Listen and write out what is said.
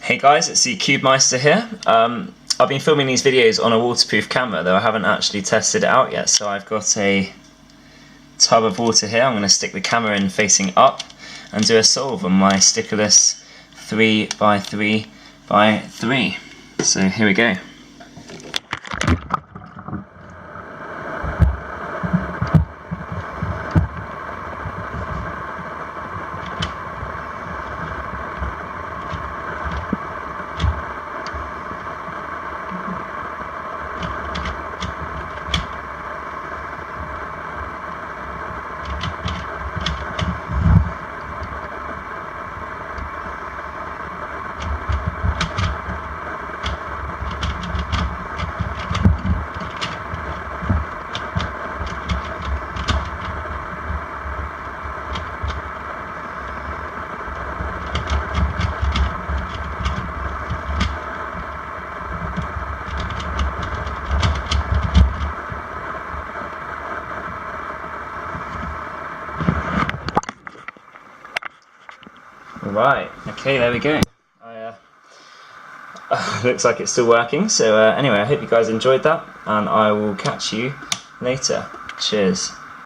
Hey guys, it's the Cubemeister here. I've been filming these videos on a waterproof camera, though I haven't actually tested it out yet. So I've got a tub of water here. I'm going to stick the camera in facing up and do a solve on my stickerless 3x3x3. So here we go. Right, okay, there we go. Looks like it's still working, so anyway, I hope you guys enjoyed that, and I will catch you later. Cheers.